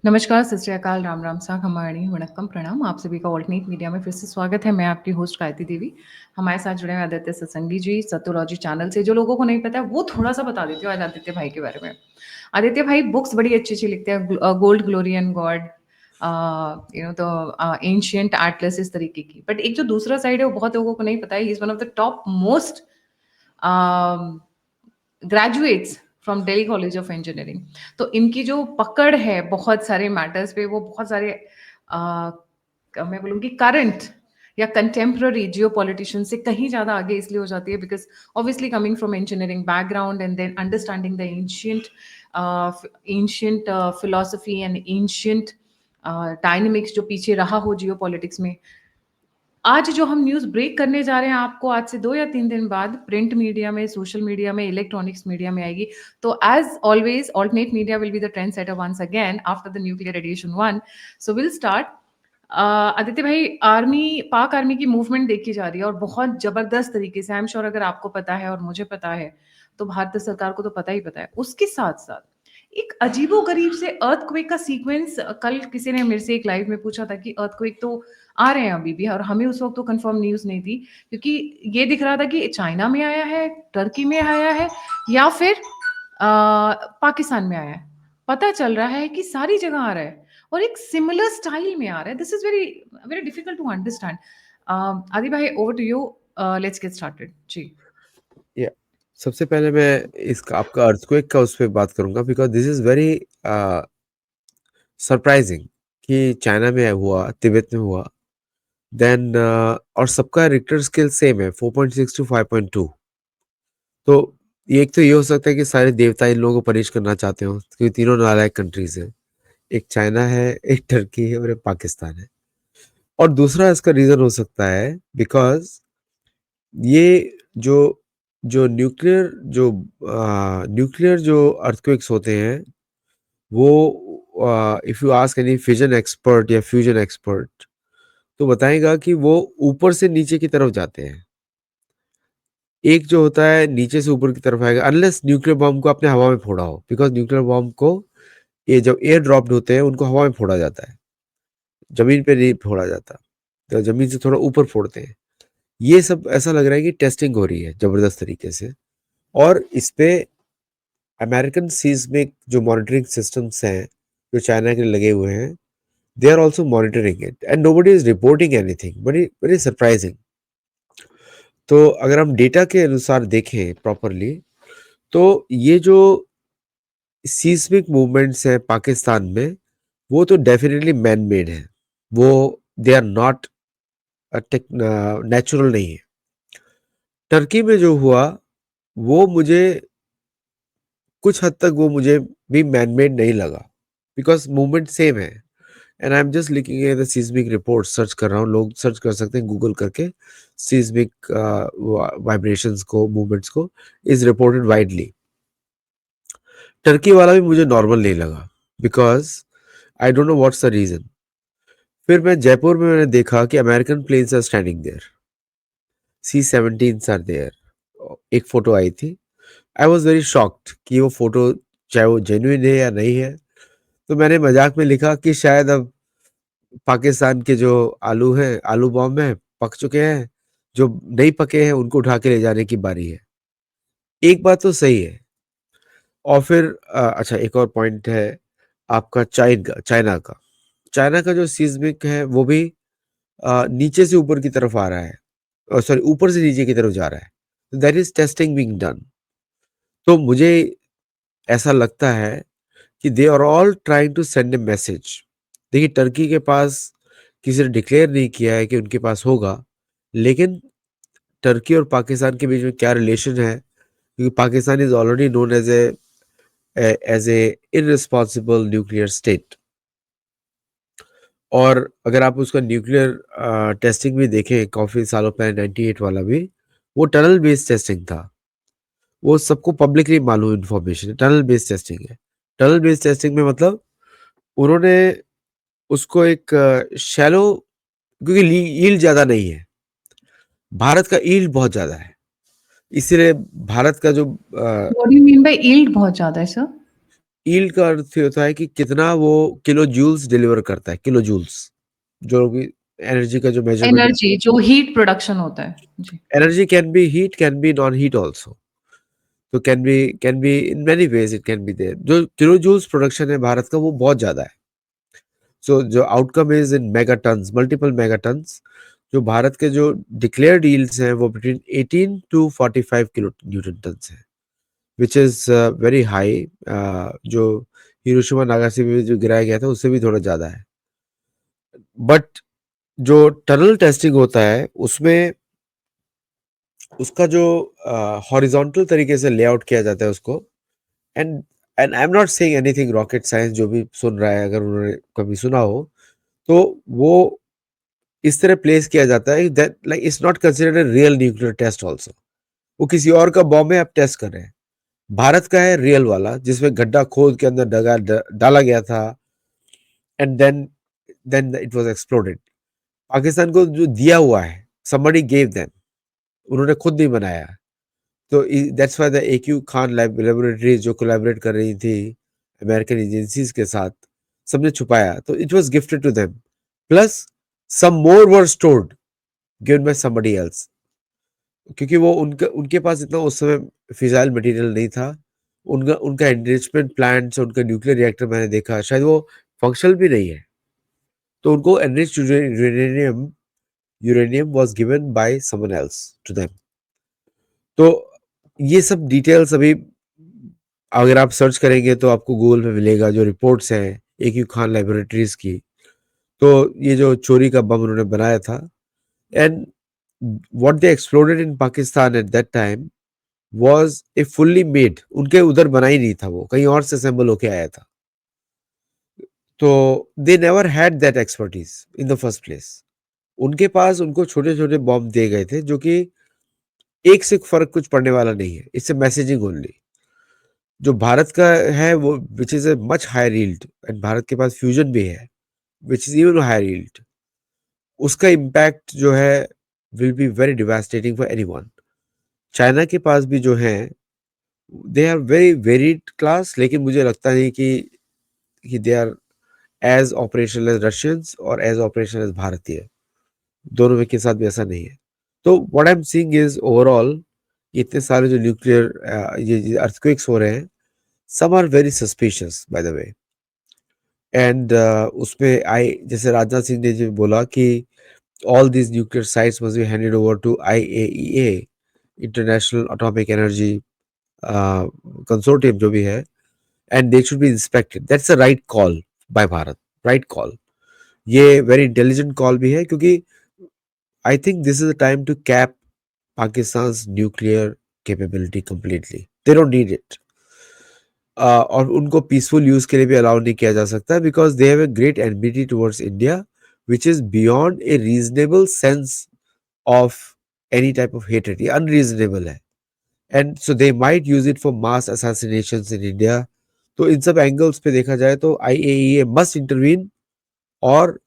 नमस्कार, सत श्री अकाल, राम राम, सा खमाणी, वणक्कम, प्रणाम। आप सभी का ऑल्टरनेट मीडिया में फिर से स्वागत है। मैं आपकी होस्ट गायत्री देवी। हमारे साथ जुड़े हैं आदित्य सत्संगी जी सतोलॉजी चैनल से। जो लोगों को नहीं पता है वो थोड़ा-सा बता देती हूँ आज आदित्य भाई के बारे में। आदित्य भाई बुक्स बड़ी अच्छी-अच्छी लिखते हैं। Gold, glory and God, ancient Atlas, इस तरीके की। बट एक जो दूसरा साइड है वो बहुत लोगों को नहीं पता है। He is one of the top most graduates from Delhi college of engineering. तो इनकी जो पकड़ है बहुत सारे मैटर्स पे, वो बहुत सारे मैं बोलूँगी करंट या कंटेम्प्ररी जियो पॉलिटिशियन से कहीं ज़्यादा आगे इसलिए हो जाती है because obviously coming from engineering background and then understanding the ancient philosophy and ancient dynamics जो पीछे रहा हो जियो पॉलिटिक्स में। आज जो हम न्यूज़ ब्रेक करने जा रहे हैं आपको आज से 2 या 3 दिन बाद प्रिंट मीडिया में, सोशल मीडिया में, इलेक्ट्रॉनिक्स मीडिया में आएगी। तो as always alternate media will be the trend setter once again after the nuclear edition 1। So will start. Aditya भाई, पाक आर्मी की मूवमेंट देखी जा रही है और बहुत ज़बरदस्त तरीके से। आई एम श्योर अगर आपको पता है और मुझे पता है, तो भारत सरकार को तो पता ही पता है। उसके साथ-साथ एक अजीबो-गरीब से अर्थक्वेक का सीक्वेंस, कल किसी ने मेरे से एक लाइव में पूछा था कि अर्थक्वेक तो आ रहे हैं अभी भी, और हमें उस वक़्त तो कन्फर्म न्यूज़ नहीं थी क्योंकि ये दिख रहा था कि चाइना में आया है, टर्की में आया है या फिर पाकिस्तान में आया है। पता चल रहा है कि सारी जगह आ रहा है और एक सिमिलर स्टाइल में आ रहा है। This is very very difficult to understand. Adi भाई, over to you. Let's get started. जी। या सबसे पहले मैं इसका आपका अर्थक्वेक का उस पे बात करूंगा because this is very surprising कि चाइना में हुआ, तिब्बत में हुआ, देन और सबका रिक्टर स्केल सेम है 4.6 टू 5.2। तो ये एक तो ये हो सकता है कि सारे देवता इन लोगों को पनिश करना चाहते हो क्योंकि तीनों नालायक कंट्रीज है। एक चाइना है, एक टर्की है और एक पाकिस्तान है। और दूसरा इसका रीजन हो सकता है बिकॉज ये जो जो न्यूक्लियर जो अर्थक्वेक्स होते हैं वो, if you ask any fission expert या फ्यूजन एक्सपर्ट, तो बताएगा कि वो ऊपर से नीचे की तरफ जाते हैं। एक जो होता है नीचे से ऊपर की तरफ आएगा अनलेस न्यूक्लियर बॉम्ब को आपने हवा में फोड़ा हो, बिकॉज न्यूक्लियर बॉम्ब को ये जब एयर ड्रॉप्ड होते हैं उनको हवा में फोड़ा जाता है, जमीन पे नहीं फोड़ा जाता। तो जमीन से थोड़ा ऊपर फोड़ते हैं। ये सब ऐसा लग रहा है कि टेस्टिंग हो रही है जबरदस्त तरीके से। और इस पे अमेरिकन सीस्मिक जो मॉनिटरिंग सिस्टम्स हैं जो चाइना के लगे हुए हैं, they are also monitoring it and nobody is reporting anything, very very surprising। तो अगर हम डेटा के अनुसार देखें प्रॉपरली, तो ये जो सीस्मिक मूवमेंट्स है पाकिस्तान में, वो तो डेफिनेटली मैन मेड है। वो दे आर नॉट नेचुरल नहीं है। टर्की में जो हुआ वो मुझे कुछ हद तक वो मुझे भी मैन मेड नहीं लगा बिकॉज मूवमेंट सेम है। And I am just looking at the seismic report, search कर रहा हूँ, लोग सर्च कर सकते हैं गूगल करके। सीस्मिक वाइब्रेशंस को, मूवमेंट्स को इज रिपोर्टेड वाइडली। टर्की वाला भी मुझे नॉर्मल नहीं लगा because I don't know what's the reason. फिर मैं जयपुर में मैंने देखा कि American planes are standing there, C-17s are there. एक फोटो आई थी। आई वॉज वेरी शॉक्ड कि वो फोटो चाहे वो जेन्युइन है या नहीं है। तो मैंने मजाक में लिखा कि शायद अब पाकिस्तान के जो आलू हैं, आलू बॉम्ब हैं, पक चुके हैं, जो नहीं पके हैं उनको उठा के ले जाने की बारी है। एक बात तो सही है। और फिर अच्छा, एक और पॉइंट है आपका चाइना का जो सीस्मिक है वो भी नीचे से ऊपर की तरफ आ रहा है, सॉरी ऊपर से नीचे की तरफ जा रहा है। That is testing being done. तो मुझे ऐसा लगता है कि they are all trying to send a message. देखिए, टर्की के पास किसी ने डिक्लेयर नहीं किया है कि उनके पास होगा, लेकिन टर्की और पाकिस्तान के बीच में क्या रिलेशन है, क्योंकि Pakistan is already known as a irresponsible nuclear state. और अगर आप उसका न्यूक्लियर टेस्टिंग भी देखें काफ़ी सालों पहले 98 वाला भी, वो टनल बेस्ड टेस्टिंग था। वो सबको पब्लिकली मालूम इन्फॉर्मेशन है, टनल बेस्ड टेस्टिंग है। टनल बेस्ड टेस्टिंग में मतलब उन्होंने उसको एक शैलो, क्योंकि यील्ड ज़्यादा नहीं है, भारत का यील्ड बहुत ज़्यादा है, इसीलिए भारत का जो what do you mean by yield बहुत ज़्यादा है सर? यील्ड का अर्थ ये होता है कि कितना वो किलो जूल्स डिलीवर करता है, किलो जूल्स, जो भी एनर्जी का जो मेजरमेंट। एनर्जी जो हीट प्रोडक्शन होता है। जी। Energy can be heat, can be non heat also. तो can be in many ways, it can be there. जो किलो जूल्स प्रोडक्शन है भारत का, वो बहुत ज्यादा है। सो जो outcome is in mega tons, multiple mega tons. जो भारत के जो डिक्लेयर्ड यील्ड्स हैं वो between 18 to 45 kilo newton tons है, विच इज वेरी हाई। जो हिरोशिमा नागासाकी में जो गिराया गया था उससे भी थोड़ा ज्यादा है। बट जो टनल टेस्टिंग होता है उसमें उसका जो हॉरिजॉन्टल तरीके से लेआउट किया जाता है उसको। And and I am not saying anything rocket science, जो भी सुन रहा है अगर उन्होंने कभी सुना हो, तो वो इस तरह प्लेस किया जाता है that like it's not considered a real nuclear test also. वो किसी और का बॉम्ब में आप टेस्ट कर रहे हैं। भारत का है रियल वाला, जिसमें गड्ढा खोद के अंदर डाला गया था, and then it was exploded. Pakistan को जो दिया हुआ है, somebody gave them, उन्होंने खुद नहीं बनाया। तो that's why the AQ Khan laboratories जो कोलैबोरेट कर रही थी अमेरिकन एजेंसीज के साथ, सबने छुपाया, तो it was gifted to them. Plus some more were stored, given by somebody else, क्योंकि वो उनका उनके पास इतना उस समय फिजाइल मटेरियल नहीं था। उनका उनका एनरिचमेंट प्लांट्स, उनका न्यूक्लियर रिएक्टर मैंने देखा, शायद वो फंक्शनल भी नहीं है। तो उनको enriched uranium uranium was given by someone else to them. तो ये सब डिटेल्स अभी अगर आप सर्च करेंगे तो आपको गूगल पे मिलेगा, जो रिपोर्ट्स हैं एक्यू खान लेबोरेटरीज की। तो ये जो चोरी का बम उन्होंने बनाया था, and what they exploded in Pakistan eight that time was a fully made, उनके उधर बना ही नहीं था, वो कहीं और से असेंबल होके आया था। तो they never had that expertise in the first place. उनके पास उनको छोटे छोटे बॉम्ब दिए गए थे, जो कि एक से फर्क कुछ पड़ने वाला नहीं है, इससे मैसेजिंग ओनली। जो भारत का है वो which is a much higher yield, and Bharat के पास फ्यूजन भी है which is even higher yield, उसका इम्पैक्ट जो है will be very devastating for anyone. China के पास भी जो है, they are very varied class, लेकिन मुझे लगता नहीं कि they are as operational as Russians और एज ऑपरेशनल एज भारतीय। दोनों में के साथ भी ऐसा नहीं है। तो what I am seeing is overall, इतने सारे जो न्यूक्लियर ये अर्थक्वेक्स हो रहे हैं, some are very suspicious by the way, and उसमें आई जैसे राजनाथ सिंह ने जो बोला कि all these nuclear sites must be handed over to IAEA, International Atomic Energy Consortium जो भी है, and they should be inspected. That's a right call by Bharat, right call। ये very intelligent call भी है, क्योंकि I think this is the time to cap Pakistan's nuclear capability completely. They don't need it। और उनको peaceful use के लिए भी allow नहीं किया जा सकता, because they have a great enmity towards India which is beyond A reasonable sense of any type of hated. ये अनरीजनेबल है, and so they might use it for mass assassinations in India. तो इन सब angles पे देखा जाए तो IAEA must intervene और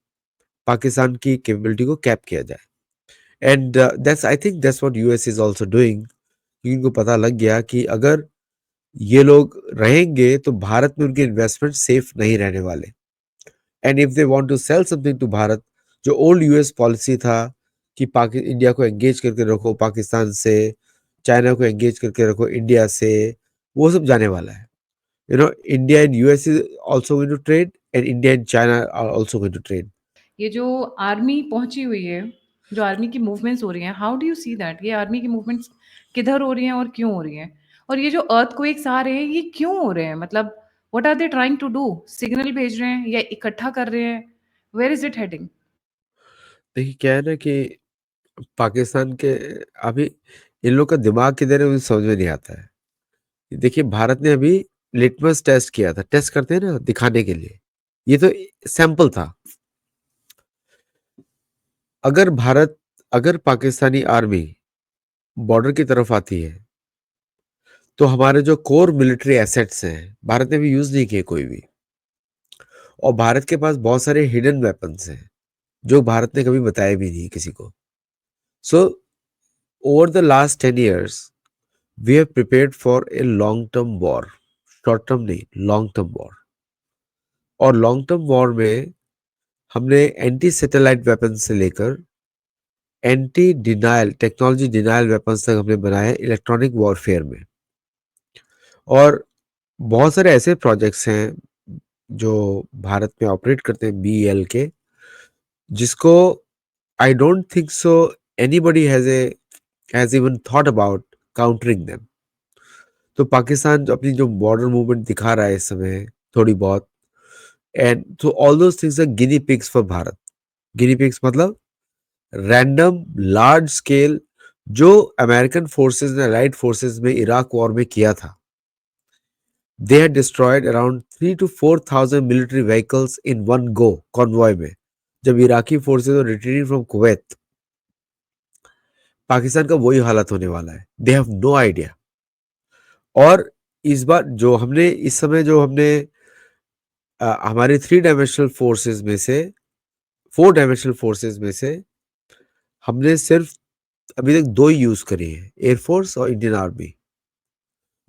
पाकिस्तान की कैपेबिलिटी को कैप किया जाए। And that's I think that's what US is also doing, क्योंकि इनको पता लग गया कि अगर ये लोग रहेंगे तो भारत में उनके इन्वेस्टमेंट सेफ नहीं रहने वाले। And if they want to sell something to Bharat, जो ओल्ड यूएस पॉलिसी था कि इंडिया को एंगेज करके रखो पाकिस्तान से, चाइना को एंगेज करके रखो इंडिया से, वो सब जाने वाला है। You know, India and US is also going to trade, and India and China are also going to trade. ये जो आर्मी पहुंची हुई है, जो आर्मी की मूवमेंट्स हो रही हैं, how do you see that? ये आर्मी की मूवमेंट्स किधर हो रही हैं और क्यों हो रही हैं? और ये जो अर्थक्वेक्स आ रहे हैं, ये क्यों हो रहे हैं? मतलब what are they trying to do? Signal भेज रहे हैं या इकट्ठा कर रहे हैं? Where is it heading? देखिए क्या है ना कि पाकिस्तान के अभी इन लोग का दिमाग किधर है मुझे समझ में नहीं आता है। देखिए भारत ने अभी लिटमस टेस्ट किया था, टेस्ट करते हैं ना दिखाने के लिए, ये तो सैंपल था। अगर पाकिस्तानी आर्मी बॉर्डर की तरफ आती है तो हमारे जो कोर मिलिट्री एसेट्स हैं भारत ने भी यूज नहीं किए कोई भी, और भारत के पास बहुत सारे हिडन वेपन्स हैं जो भारत ने कभी बताया भी नहीं किसी को। So over the last 10 years we have prepared for a long term war, short term नहीं, लॉन्ग टर्म वॉर। और लॉन्ग टर्म वॉर में हमने एंटी सैटेलाइट वेपन से लेकर anti denial technology denial weapons तक हमने बनाए इलेक्ट्रॉनिक वॉरफेयर में। और बहुत सारे ऐसे प्रोजेक्ट्स हैं जो भारत में ऑपरेट करते हैं BEL के, जिसको I don't think so anybody has even thought about countering them. तो पाकिस्तान जो अपनी जो बॉर्डर मूवमेंट दिखा रहा है इस समय थोड़ी बहुत, एंड तो all those things are guinea pigs for Bharat. Guinea pigs मतलब रैंडम लार्ज स्केल जो अमेरिकन फोर्सेस ने अलाइड फोर्सेस में इराक वॉर में किया था। They had destroyed around 3 to 4,000 military vehicles in one go, convoy में। जब Iraqi forces were retreating from Kuwait, Pakistan का वही हालत होने वाला है। They have no idea. और इस बार जो हमने इस समय जो हमने हमारे 3 डायमेंशनल फोर्सेस में से 4 डायमेंशनल फोर्सेस में से हमने सिर्फ अभी तक 2 ही यूज करी है, एयरफोर्स और इंडियन आर्मी।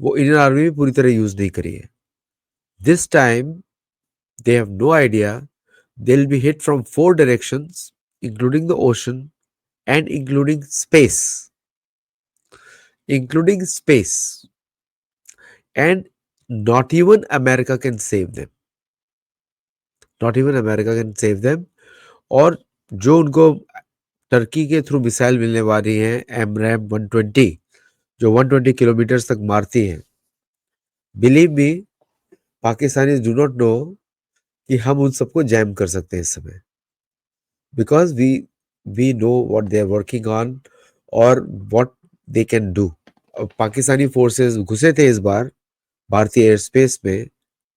वो इंडियन आर्मी भी पूरी तरह यूज नहीं करी है। This time they have no idea they'll be hit from 4 directions, including the ocean and including space. Including space. And not even America can save them. Not even America can save them. और जो उनको Turkey के through missile मिलने वाली हैं AMRAAM 120, जो 120 kilometre तक मारती हैं, believe me, Pakistani do not know कि हम उन सबको जैम कर सकते हैं इस समय, because we know what they are working on और what they can do. Pakistani forces घुसे थे इस बार भारतीय एयर स्पेस में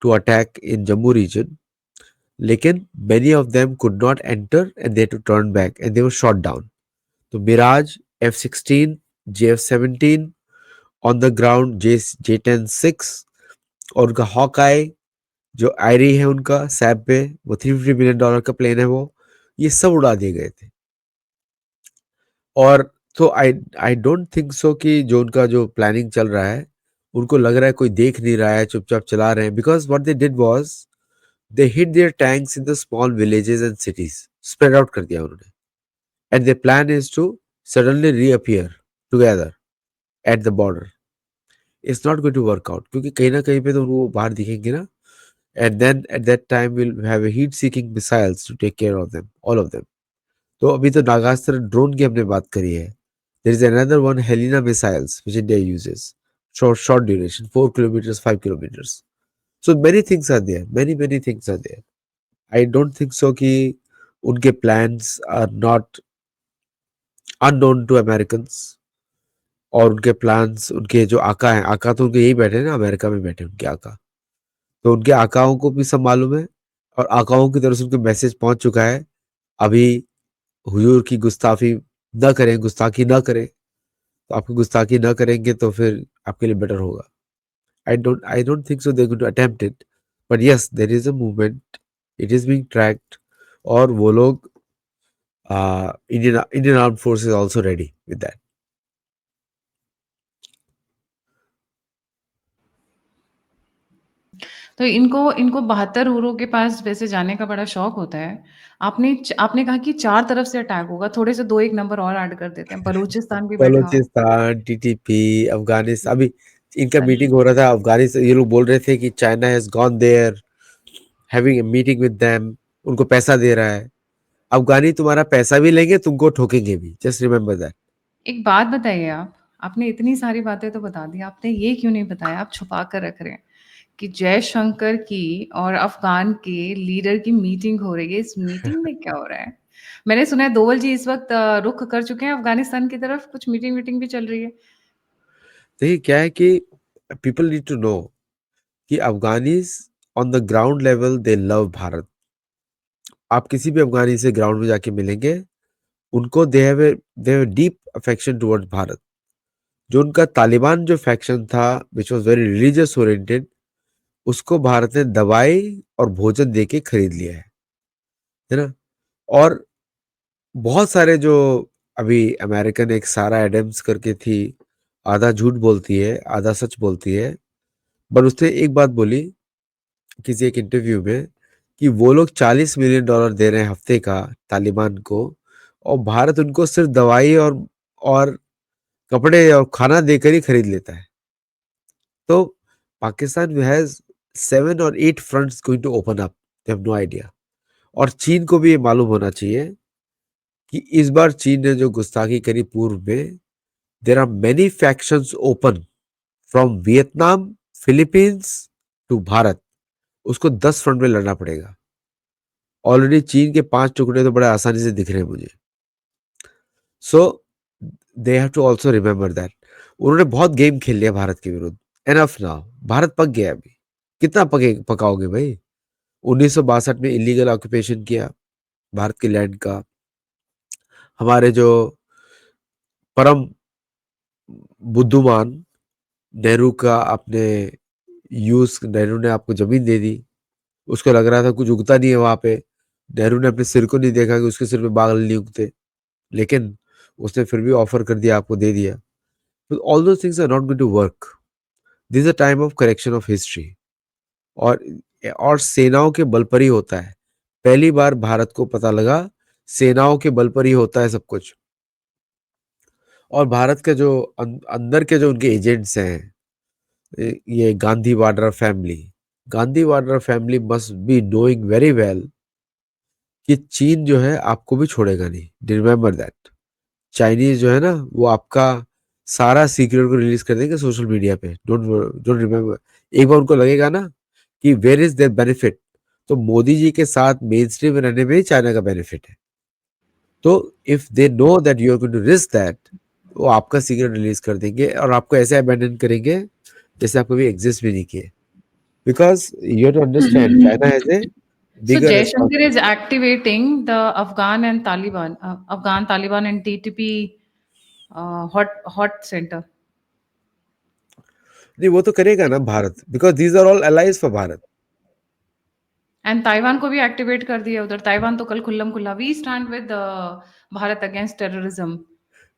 to attack in Jammu region, लेकिन many of them could not enter and they had to turn back and they were shot down. तो Miraj, F-16, JF-17 on the ground, J-10-6 और उनका हॉकआई जो आयरी है उनका सैप पे, वो $350 मिलियन का प्लेन है, वो ये सब उड़ा दिए गए थे। और तो आई डोंट थिंक सो कि जो उनका जो प्लानिंग चल रहा है, उनको लग रहा है कोई देख नहीं रहा है, चुपचाप चला रहे हैं। Because what they did was they hit their tanks in the small villages and cities, spread out कर दिया उन्होंने। And their plan is to suddenly reappear together at the border. It's not going to work out, क्योंकि कहीं ना कहीं पे तो वो बाहर दिखेंगे ना। And then at that time will have heat seeking missiles to take care of them, all of them. तो अभी तो नागास्त्र ड्रोन की हमने बात करी है। There is another one, Helena missiles, which India uses. Short duration, 4 kilometers, 5 kilometers. So many things are there. Many things are there. I don't think so कि उनके plans are not unknown to Americans. और उनके plans, उनके जो आका हैं, आका तो उनके यही बैठे हैं ना, अमेरिका में बैठे उनके आका। तो उनके आकाओं को भी सब मालूम है और आकाओं की तरफ से उनके मैसेज पहुंच चुका है। अभी हुजूर की गुस्ताखी न करें, गुस्ताखी न करें। तो आपकी गुस्ताखी न करेंगे तो फिर आपके लिए बेटर होगा। I don't think so they're going to attempt it, but yes, there is a movement, it is being tracked। और वो लोग Indian armed forces also ready with that। तो इनको इनको 72 हुरों के पास वैसे जाने का बड़ा शौक होता है। आपने कहा कि 4 तरफ से अटैक होगा, थोड़े से 2-1 नंबर और ऐड कर देते हैं, बलूचिस्तान भी बैठा हो। बलूचिस्तान, TTP, अफगानिस्तान। अभी इनका अरे! मीटिंग हो रहा था अफगानिस्तान। ये लोग बोल रहे थे कि China has gone there having a meeting with them, उनको पैसा दे रहा है। अफगानी तुम्हारा पैसा भी लेंगे, तुमको ठोकेंगे भी, जस्ट रिमेंबर दैट। एक बात बताइए आप, आपने इतनी सारी बातें तो बता दी, आपने ये क्यों नहीं बताया, आप छुपा कर रख रहे हैं, कि जयशंकर की और अफ़गान के लीडर की मीटिंग हो रही है, इस मीटिंग में क्या हो रहा है? मैंने सुना है दोवल जी इस वक़्त रुख कर चुके हैं अफ़गानिस्तान की तरफ, कुछ मीटिंग-वीटिंग भी चल रही है। देखिए क्या है कि पीपल नीड टू नो कि Afghanis on the ground level they love Bharat. आप किसी भी अफगानी से ग्राउंड में जाके मिलेंगे, उनको they have deep affection towards Bharat. जो उनका तालिबान जो फैक्शन था which was very religious oriented, उसको भारत ने दवाई और भोजन देके खरीद लिया है ना। और बहुत सारे जो अभी अमेरिकन एक सारा एडम्स करके थी, आधा झूठ बोलती है आधा सच बोलती है। बट उसने एक बात बोली किसी एक इंटरव्यू में कि वो लोग $40 मिलियन दे रहे हैं हफ्ते का तालिबान को, और भारत उनको सिर्फ दवाई और कपड़े और खाना देकर ही खरीद लेता है। तो Pakistan has 7 or 8 fronts going to open up. They have no idea. और चीन को भी ये मालूम होना चाहिए कि इस बार चीन ने जो गुस्ताखी करी पूर्व में, there are many factions open from Vietnam, Philippines to Bharat. उसको 10 फ्रंट में लड़ना पड़ेगा। ऑलरेडी चीन के 5 टुकड़े तो बड़े आसानी से दिख रहे हैं मुझे। So they have to also remember that उन्होंने बहुत गेम खेल लिया भारत के विरुद्ध। एनफ नाउ, भारत पक गया अभी। कितना पकाओगे भाई? 1962 में इलीगल ऑक्यूपेशन किया भारत के लैंड का। हमारे जो परम बुद्धिमान नेहरू का आपने नेहरू ने आपको जमीन दे दी। उसको लग रहा था कुछ उगता नहीं है वहां पे। नेहरू ने अपने सिर को नहीं देखा कि उसके सिर पे बादल नहीं उगते, लेकिन उसने फिर भी ऑफर कर दिया, आपको दे दिया। तो all those things are not going to work. This is a time of correction of history. और सेनाओं के बल पर ही होता है। पहली बार भारत को पता लगा सेनाओं के बल पर ही होता है सब कुछ। और भारत के जो अंदर के जो उनके एजेंट्स हैं, ये Gandhi Vadra family must be knowing very well कि चीन जो है आपको भी छोड़ेगा नहीं। रिमेंबर दैट चाइनीज जो है ना, वो आपका सारा सीक्रेट को रिलीज कर देंगे सोशल मीडिया पे। Don't don't remember. एक बार उनको लगेगा ना कि वेयर इज देयर बेनिफिट, तो मोदी जी के साथ मेन स्ट्रीम में रहने में ही चाइना का बेनिफिट है। तो if they know that you are going to risk that, वो आपका सीक्रेट रिलीज कर देंगे और आपको ऐसे अबैंडन करेंगे जैसे आप कभी एग्जिस्ट भी नहीं किए। Because you have to understand China has a So bigger Jaishankar is responsibility. activating the Afghan Taliban and TTP hot center. नहीं, वो तो करेगा ना Bharat, because these are all allies for Bharat. And Taiwan को भी एक्टिवेट कर दिया उधर। ताइवान तो कल खुल्लम खुल्ला we stand with Bharat against terrorism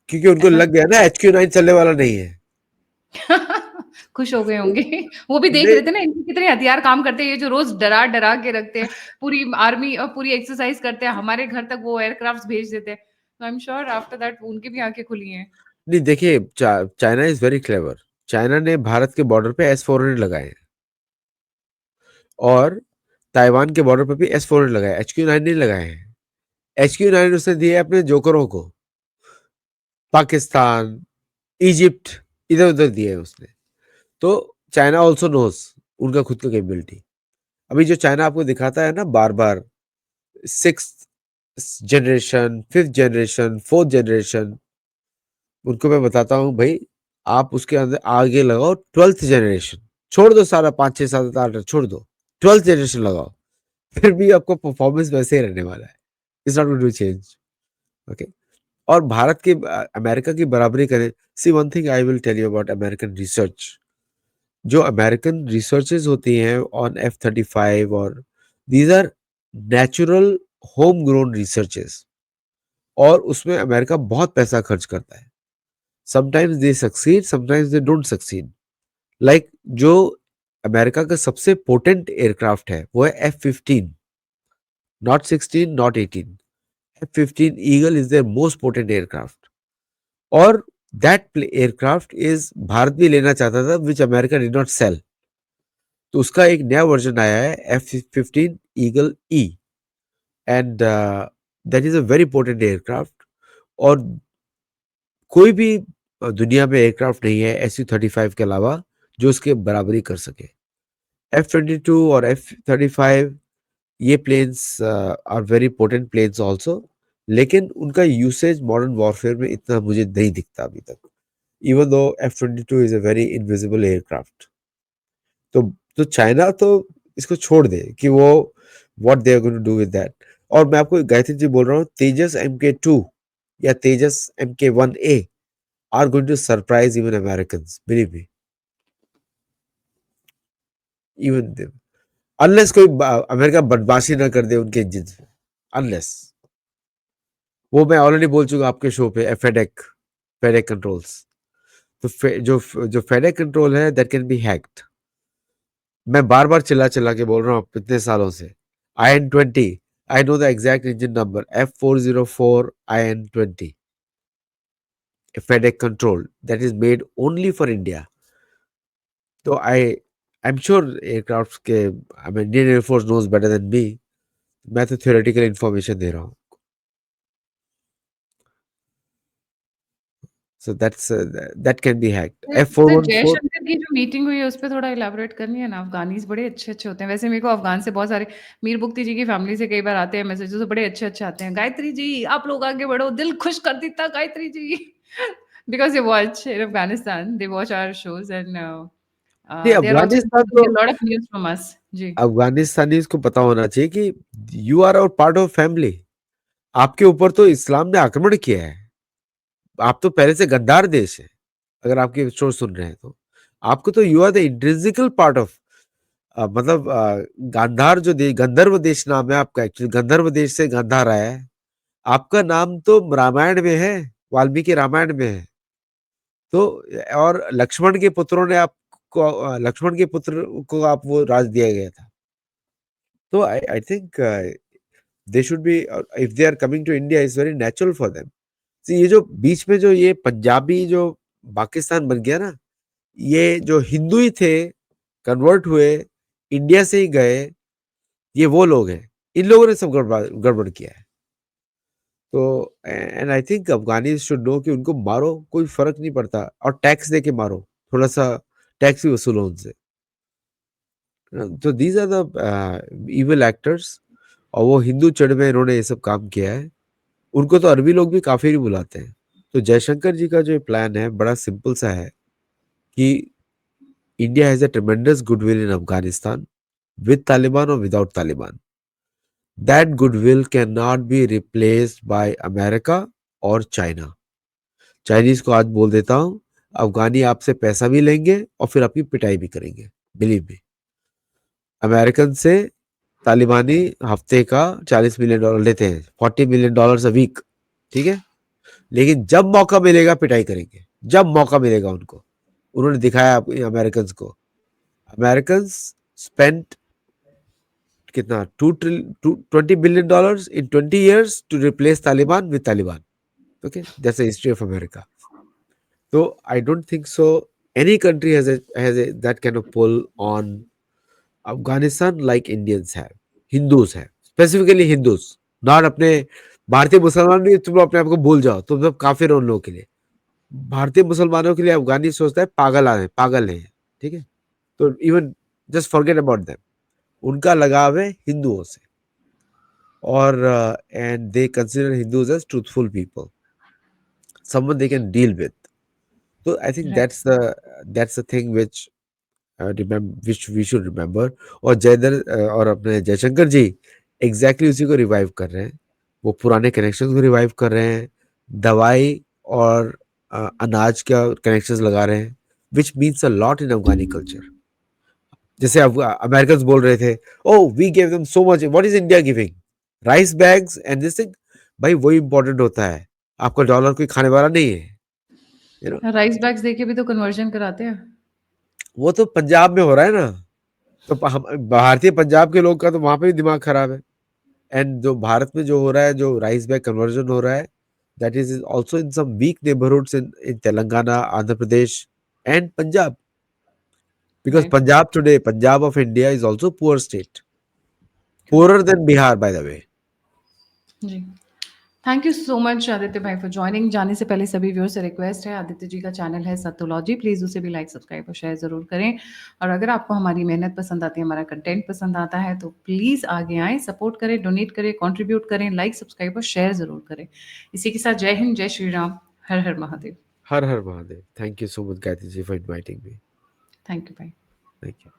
क्योंकि उनको ऐसा लग गया ना HQ9 चलने वाला नहीं है। खुश हो गए होंगे। वो भी देख नहीं, रहे थे ना इनके कितने हथियार काम करते हैं, ये जो रोज डरा डरा के रखते हैं। पूरी आर्मी और पूरी एक्सरसाइज करते हैं, हमारे घर तक वो एयरक्राफ्ट भेज देते हैं। तो I am sure after that उनकी भी आंखें खुली हैं। नहीं, देखिए China is very clever. China ने भारत के बॉर्डर पे S-400 लगाए हैं, और ताइवान के बॉर्डर पे भी S-400 लगाए, HQ9 नहीं लगाए हैं। HQ9 उसने दिए अपने जोकरों को, पाकिस्तान, इजिप्ट, इधर उधर दिए उसने। तो चाइना ऑल्सो नोज उनका खुद का कैपेबिलिटी। अभी जो चाइना आपको दिखाता है ना बार बार, 6th generation, 5th generation, 4th generation, उनको मैं बताता हूँ भाई, आप उसके अंदर आगे लगाओ 12th जनरेशन। छोड़ दो सारा 5 6 7 8 छोड़ दो, 12th जनरेशन लगाओ, फिर भी आपको परफॉर्मेंस वैसे ही रहने वाला है। It's not going to change. Okay. और भारत की अमेरिका की बराबरी करें। See one thing I will tell you about American research. जो अमेरिकन रिसर्चेज होती हैं ऑन F-35, और these are natural home grown researches, और उसमें अमेरिका बहुत पैसा खर्च करता है। Sometimes they succeed, sometimes they don't succeed. Like जो अमेरिका का सबसे पोटेंट एयरक्राफ्ट है वो है F-15, not 16, not 18। F-15 eagle is their most potent aircraft, और दैट एयरक्राफ्ट इज भारत भी लेना चाहता था, which America did not sell. तो उसका एक नया वर्जन आया है F-15 eagle E, and that is a very potent aircraft. और कोई भी दुनिया में एयरक्राफ्ट नहीं है Su-35 के अलावा जो उसके बराबरी कर सके। F-22 और F-35 ये planes are very potent planes also, लेकिन उनका यूसेज मॉडर्न वॉरफेयर में इतना मुझे नहीं दिखता अभी तक, even though F-22 is a very invisible aircraft. तो चाइना तो इसको छोड़ दे कि वो what they are going to do with that. और मैं आपको गायत्री जी बोल रहा हूँ, तेजस MK2 या तेजस MK1A are going to surprise even Americans, believe me, even them, unless कोई अमेरिका बदमाशी ना कर दे उनके इंजन में, unless। वो मैं ऑलरेडी बोल चुका आपके शो पे, फेडेक कंट्रोल्स। तो जो फेडेक कंट्रोल है दैट कैन बी हैक्ड। मैं बार-बार चिल्ला-चिल्ला के बोल रहा हूँ इतने सालों से। IN-20, I know the exact engine number, F404 IN-20, a FedEx control that is made only for India. तो I'm sure एयरक्राफ्ट्स के I mean Indian air force knows better than me. मैं तो थ्योरेटिकल इंफॉर्मेशन दे रहा हूँ। So that can be hacked. Sir F414 Jaishankar की जो meeting हुई है उस पे थोड़ा इलैबोरेट करनी है ना। अफगानीज बड़े अच्छे-अच्छे होते हैं। वैसे मेरे को अफगान से बहुत सारे मीर बुख्ती जी की फैमिली से कई बार आते हैं मैसेजेस, तो बड़े अच्छे-अच्छे आते हैं। गायत्री जी आप लोग आगे बढ़ो, दिल खुश कर देता Gayatri ji. Because they watch in Afghanistan, they watch our shows and नहीं, they are also Afghanistan getting to a lot of news from us. जी। अफगानिस्तानीज को पता होना चाहिए कि you are our part of family. आपके ऊपर तो इस्लाम ने आक्रमण किया है। आप तो पहले से गद्दार देश है। अगर आपके शो सुन रहे हैं तो आपको तो you are the intrinsical part of मतलब गांधार जो गंधर्व देश नाम है आपका। एक्चुअली गंधर्व देश से गांधार आया है। आपका नाम तो रामायण में है, वाल्मीकि रामायण में है। तो और लक्ष्मण के पुत्रों ने आपको लक्ष्मण के पुत्र को आप वो राज दिया गया था। तो I think they should be, if they are coming to India is very natural for them. ये जो बीच में जो ये पंजाबी जो पाकिस्तान बन गया ना, ये जो हिंदू ही थे कन्वर्ट हुए इंडिया से ही गए, ये वो लोग हैं। इन लोगों ने सब गड़बड़ गड़बड़ किया है। तो and I think Afghani should know कि उनको मारो कोई फर्क नहीं पड़ता, और टैक्स दे के मारो, थोड़ा सा टैक्स भी वसूलो उनसे। तो these are the evil actors. और वो हिंदू चढ़ में इन्होंने ये सब काम किया है। उनको तो अरबी लोग भी काफिर बुलाते हैं। तो जयशंकर जी का जो प्लान है बड़ा सिंपल सा है कि India has a ट्रेमेंडस goodwill in Afghanistan with Taliban or without Taliban. That goodwill cannot be replaced by America or China. Chinese को आज बोल देता हूं, अफगानी आपसे पैसा भी लेंगे और फिर आपकी पिटाई भी करेंगे। बिलीव मी, अमेरिकन से तालिबानी हफ्ते का $40 मिलियन लेते हैं, $40 मिलियन अ वीक। ठीक है, लेकिन जब मौका मिलेगा पिटाई करेंगे, जब मौका मिलेगा उनको। उन्होंने दिखाया अमेरिकन को। अमेरिकन स्पेंट कितना $20 billion in 20 years to replace Taliban with Taliban. Okay, that's the history of America. So I don't think so any country has a that kind of pull on Afghanistan like Indians have, Hindus have, specifically Hindus, not अपने भारतीय मुसलमान भी। तुम लोग अपने आप को भूल जाओ, तुम सब काफिर हो उन लोगों के लिए। भारतीय मुसलमानों के लिए अफगानी सोचता है पागल है। ठीक है, तो even just forget about them. उनका लगाव है हिंदुओं से, or and they consider Hindus as truthful people, someone they can deal with. So I think right. that's the thing which remember, which we should remember. और जयदर और अपने जयशंकर जी exactly उसी को रिवाइव कर रहे हैं। वो पुराने कनेक्शंस को रिवाइव कर रहे हैं, दवाई और अनाज का कनेक्शंस लगा रहे हैं, which means a lot in Afghani culture. जैसे अमेरिकन बोल रहे थे, oh we give them so much, what is India giving, rice bags and this thing. भाई वही इंपॉर्टेंट होता है, आपका डॉलर कोई खाने वाला नहीं है। यू नो, राइस बैग्स देके भी तो कन्वर्जन कराते हैं। वो तो पंजाब में हो रहा है ना। तो हम भारतीय पंजाब के लोग का तो वहां पे भी दिमाग खराब है। एंड जो भारत में जो हो रहा है, जो राइस बैग कन्वर्जन हो रहा है, that is also in some weak neighbourhoods in Telangana, Andhra Pradesh and Punjab. Because right. Punjab today, Punjab of India is also poor state, poorer than Bihar by the way. जी। Thank you so much Aditya भाई फॉर जॉइनिंग। जाने से पहले सभी viewers से रिक्वेस्ट है, आदित्य जी का channel है सत्तोलॉजी, प्लीज़ उसे भी लाइक, सब्सक्राइब और शेयर ज़रूर करें। और अगर आपको हमारी मेहनत पसंद आती है, हमारा कंटेंट पसंद आता है, तो प्लीज़ आगे आएँ, सपोर्ट करें, डोनेट करें, कंट्रीब्यूट करें, लाइक, सब्सक्राइब और शेयर ज़रूर करें। इसी के साथ जय हिंद, जय श्री राम, हर हर महादेव। हर हर Mahadev. Thank you so much Gayatri ji for inviting me. Thank you भाई। Thank you.